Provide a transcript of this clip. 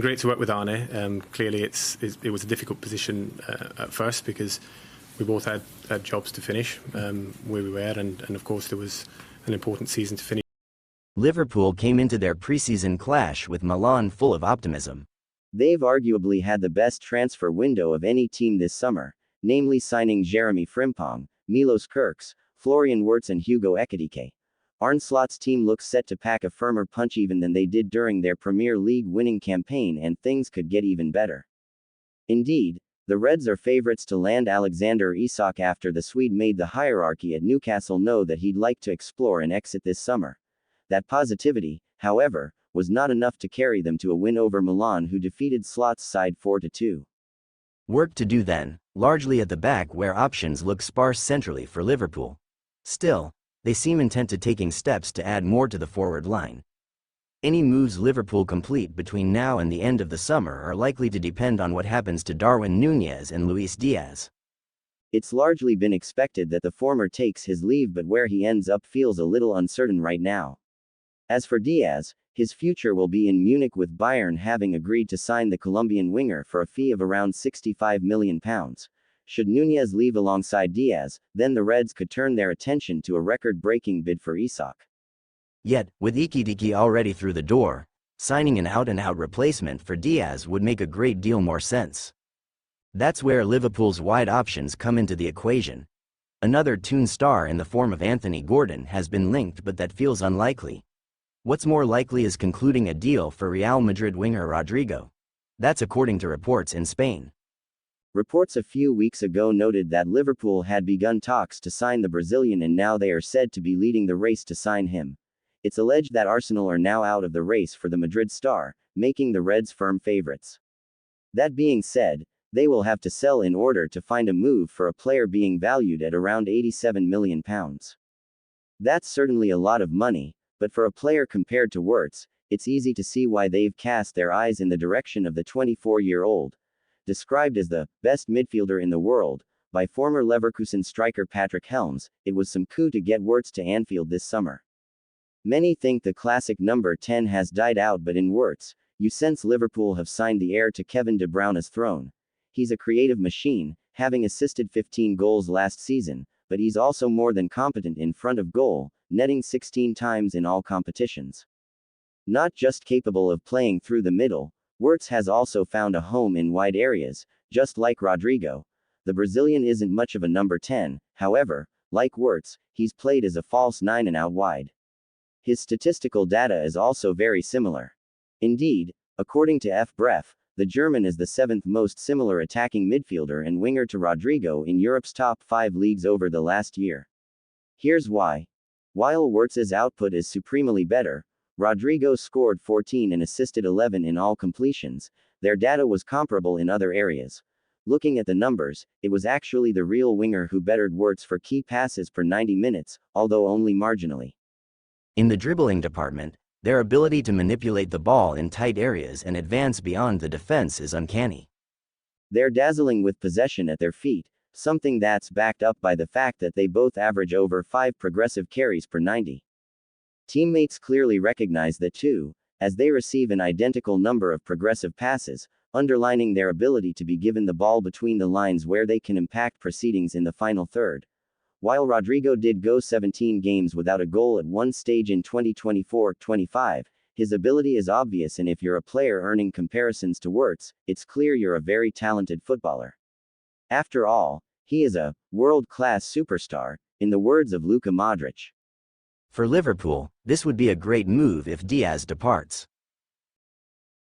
Great to work with Arne. Clearly, it was a difficult position at first because we both had jobs to finish where we were, and of course there was an important season to finish. Liverpool came into their preseason clash with Milan full of optimism. They've arguably had the best transfer window of any team this summer, namely signing Jeremy Frimpong, Milos Kerkez, Florian Wirtz and Hugo Ekitike. Arne Slot's team looks set to pack a firmer punch even than they did during their Premier League winning campaign, and things could get even better. Indeed, the Reds are favourites to land Alexander Isak after the Swede made the hierarchy at Newcastle know that he'd like to explore an exit this summer. That positivity, however, was not enough to carry them to a win over Milan, who defeated Slot's side 4-2. Work to do then, largely at the back where options look sparse centrally for Liverpool. Still, they seem intent to taking steps to add more to the forward line. Any moves Liverpool complete between now and the end of the summer are likely to depend on what happens to Darwin Núñez and Luis Diaz. It's largely been expected that the former takes his leave, but where he ends up feels a little uncertain right now. As for Diaz, his future will be in Munich, with Bayern having agreed to sign the Colombian winger for a fee of around £65 million. Should Núñez leave alongside Diaz, then the Reds could turn their attention to a record-breaking bid for Isak. Yet, with Ekitike already through the door, signing an out-and-out replacement for Diaz would make a great deal more sense. That's where Liverpool's wide options come into the equation. Another Toon star in the form of Anthony Gordon has been linked, but that feels unlikely. What's more likely is concluding a deal for Real Madrid winger Rodrigo. That's according to reports in Spain. Reports a few weeks ago noted that Liverpool had begun talks to sign the Brazilian, and now they are said to be leading the race to sign him. It's alleged that Arsenal are now out of the race for the Madrid star, making the Reds firm favourites. That being said, they will have to sell in order to find a move for a player being valued at around £87 million. That's certainly a lot of money, but for a player compared to Wirtz, it's easy to see why they've cast their eyes in the direction of the 24-year-old. Described as the best midfielder in the world by former Leverkusen striker Patrick Helms, it was some coup to get Wirtz to Anfield this summer. Many think the classic number 10 has died out, but in Wirtz, you sense Liverpool have signed the heir to Kevin De Bruyne's throne. He's a creative machine, having assisted 15 goals last season, but he's also more than competent in front of goal, netting 16 times in all competitions. Not just capable of playing through the middle, Wirtz has also found a home in wide areas, just like Rodrigo. The Brazilian isn't much of a number 10, however, like Wirtz, he's played as a false 9 and out wide. His statistical data is also very similar. Indeed, according to FBref, the German is the 7th most similar attacking midfielder and winger to Rodrigo in Europe's top 5 leagues over the last year. Here's why. While Wirtz's output is supremely better, Rodrigo scored 14 and assisted 11 in all completions. Their data was comparable in other areas. Looking at the numbers, it was actually the real winger who bettered Wirtz for key passes per 90 minutes, although only marginally. In the dribbling department, their ability to manipulate the ball in tight areas and advance beyond the defense is uncanny. They're dazzling with possession at their feet, something that's backed up by the fact that they both average over 5 progressive carries per 90. Teammates clearly recognize that too, as they receive an identical number of progressive passes, underlining their ability to be given the ball between the lines where they can impact proceedings in the final third. While Rodrigo did go 17 games without a goal at one stage in 2024-25, his ability is obvious, and if you're a player earning comparisons to Wirtz, it's clear you're a very talented footballer. After all, he is a world-class superstar, in the words of Luka Modric. For Liverpool, this would be a great move if Diaz departs.